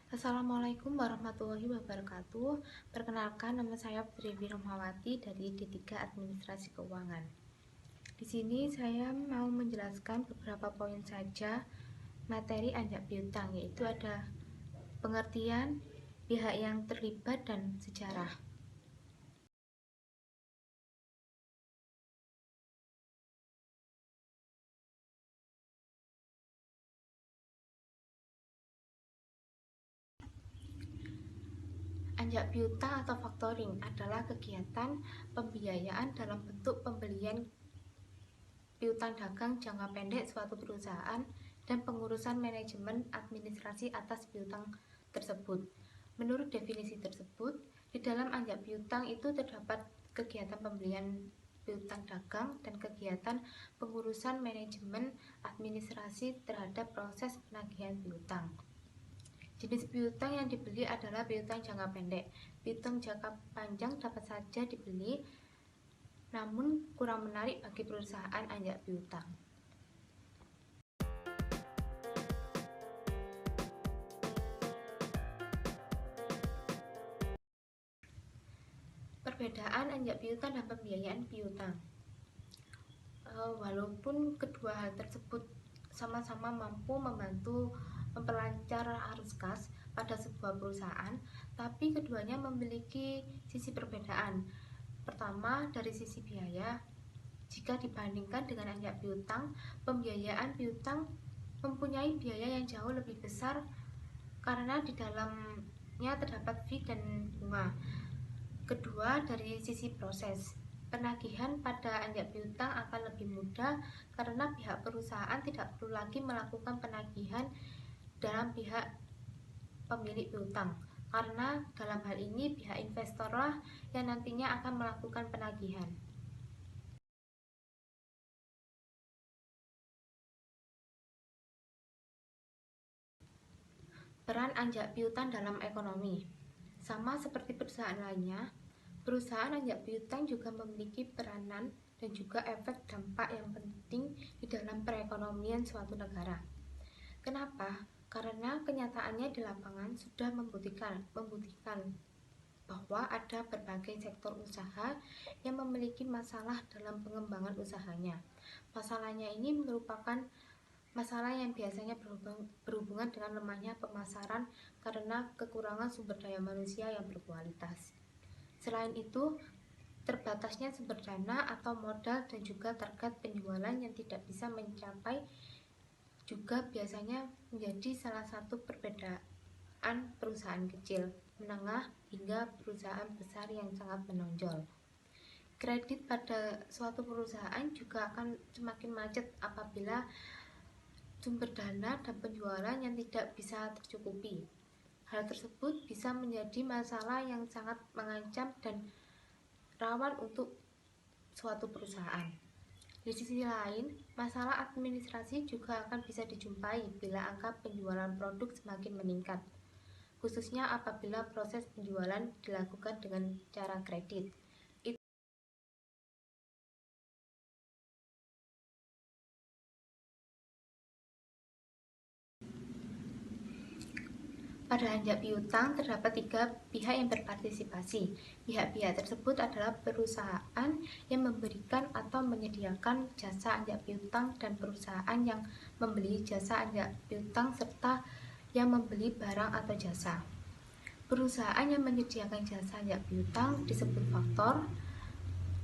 Assalamualaikum warahmatullahi wabarakatuh. Perkenalkan, nama saya Putri Wiromawati dari D3 Administrasi Keuangan. Di sini saya mau menjelaskan beberapa poin saja materi anjak piutang, yaitu ada pengertian, pihak yang terlibat, dan sejarah. Anjak piutang atau factoring adalah kegiatan pembiayaan dalam bentuk pembelian piutang dagang jangka pendek suatu perusahaan dan pengurusan manajemen administrasi atas piutang tersebut. Menurut definisi tersebut, di dalam anjak piutang itu terdapat kegiatan pembelian piutang dagang dan kegiatan pengurusan manajemen administrasi terhadap proses penagihan piutang. Jenis piutang yang dibeli adalah piutang jangka pendek. Piutang jangka panjang dapat saja dibeli, namun kurang menarik bagi perusahaan anjak piutang. Perbedaan anjak piutang dan pembiayaan piutang. Walaupun kedua hal tersebut sama-sama mampu membantu memperlancar arus kas pada sebuah perusahaan, tapi keduanya memiliki sisi perbedaan. Pertama, dari sisi biaya. Jika dibandingkan dengan anjak piutang, pembiayaan piutang mempunyai biaya yang jauh lebih besar karena di dalamnya terdapat fee dan bunga. Kedua, dari sisi proses. Penagihan pada anjak piutang akan lebih mudah karena pihak perusahaan tidak perlu lagi melakukan penagihan dalam pihak pemilik piutang, karena dalam hal ini pihak investorlah yang nantinya akan melakukan penagihan. Peran anjak piutang dalam ekonomi. Sama seperti perusahaan lainnya, perusahaan anjak piutang juga memiliki peranan dan juga efek dampak yang penting di dalam perekonomian suatu negara. Kenapa? Karena kenyataannya di lapangan sudah membuktikan bahwa ada berbagai sektor usaha yang memiliki masalah dalam pengembangan usahanya. Masalahnya ini merupakan masalah yang biasanya berhubungan dengan lemahnya pemasaran karena kekurangan sumber daya manusia yang berkualitas. Selain itu, terbatasnya sumber dana atau modal dan juga target penjualan yang tidak bisa mencapai juga biasanya menjadi salah satu perbedaan perusahaan kecil, menengah, hingga perusahaan besar yang sangat menonjol. Kredit pada suatu perusahaan juga akan semakin macet apabila sumber dana dan penjualan yang tidak bisa tercukupi. Hal tersebut bisa menjadi masalah yang sangat mengancam dan rawan untuk suatu perusahaan. Di sisi lain, masalah administrasi juga akan bisa dijumpai bila angka penjualan produk semakin meningkat, khususnya apabila proses penjualan dilakukan dengan cara kredit. Pada anjak piutang terdapat 3 pihak yang berpartisipasi. Pihak-pihak tersebut adalah perusahaan yang memberikan atau menyediakan jasa anjak piutang dan perusahaan yang membeli jasa anjak piutang serta yang membeli barang atau jasa. Perusahaan yang menyediakan jasa anjak piutang disebut faktor.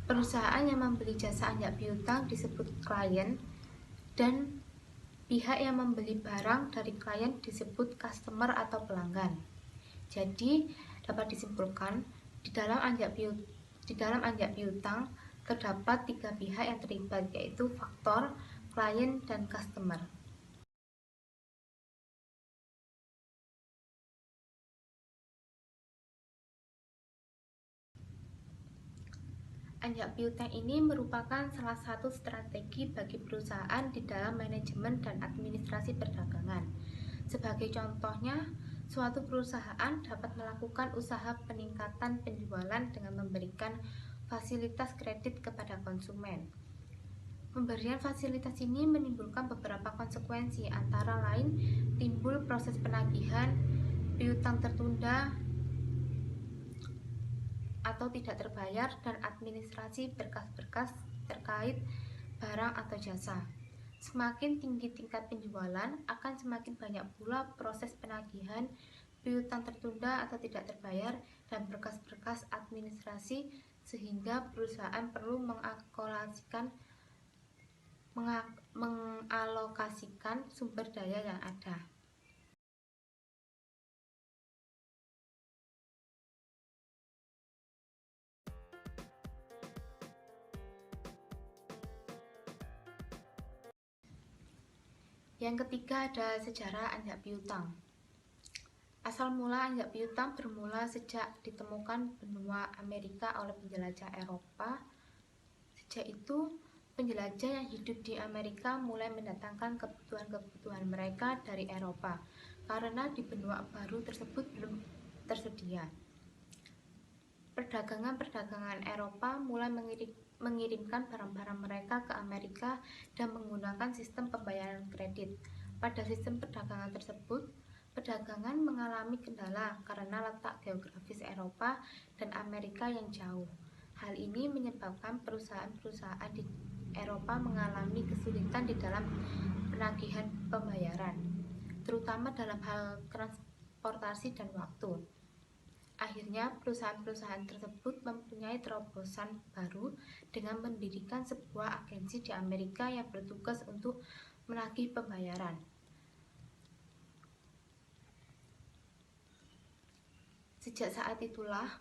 Perusahaan yang membeli jasa anjak piutang disebut klien, dan pihak yang membeli barang dari klien disebut customer atau pelanggan. Jadi, dapat disimpulkan, di dalam anjak piutang terdapat 3 pihak yang terlibat, yaitu faktor, klien, dan customer. Anjak piutang ini merupakan salah satu strategi bagi perusahaan di dalam manajemen dan administrasi perdagangan. Sebagai contohnya, suatu perusahaan dapat melakukan usaha peningkatan penjualan dengan memberikan fasilitas kredit kepada konsumen. Pemberian fasilitas ini menimbulkan beberapa konsekuensi, antara lain timbul proses penagihan piutang tertunda atau tidak terbayar, dan administrasi berkas-berkas terkait barang atau jasa. Semakin tinggi tingkat penjualan, akan semakin banyak pula proses penagihan piutang tertunda atau tidak terbayar dan berkas-berkas administrasi, sehingga perusahaan perlu mengalokasikan sumber daya yang ada. Yang ketiga ada sejarah anjak piutang. Asal mula anjak piutang bermula sejak ditemukan benua Amerika oleh penjelajah Eropa. Sejak itu, penjelajah yang hidup di Amerika mulai mendatangkan kebutuhan-kebutuhan mereka dari Eropa, karena di benua baru tersebut belum tersedia. Perdagangan Eropa mulai mengirimkan barang-barang mereka ke Amerika dan menggunakan sistem pembayaran kredit. Pada sistem perdagangan tersebut, perdagangan mengalami kendala karena letak geografis Eropa dan Amerika yang jauh. Hal ini menyebabkan perusahaan-perusahaan di Eropa mengalami kesulitan di dalam penagihan pembayaran, terutama dalam hal transportasi dan waktu. Akhirnya, perusahaan-perusahaan tersebut mempunyai terobosan baru dengan mendirikan sebuah agensi di Amerika yang bertugas untuk menagih pembayaran. Sejak saat itulah,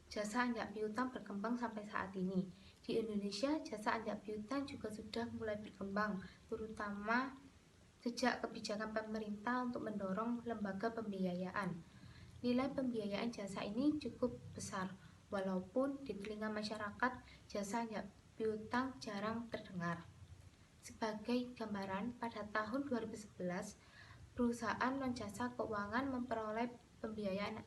jasa anjak piutang berkembang sampai saat ini. Di Indonesia, jasa anjak piutang juga sudah mulai berkembang, terutama sejak kebijakan pemerintah untuk mendorong lembaga pembiayaan. Nilai pembiayaan jasa ini cukup besar, walaupun di telinga masyarakat jasa anjak piutang jarang terdengar. Sebagai gambaran, pada tahun 2011, perusahaan non-jasa keuangan memperoleh pembiayaan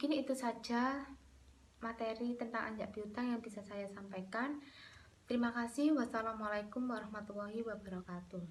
Mungkin itu saja materi tentang anjak piutang yang bisa saya sampaikan. Terima kasih. Wassalamualaikum warahmatullahi wabarakatuh.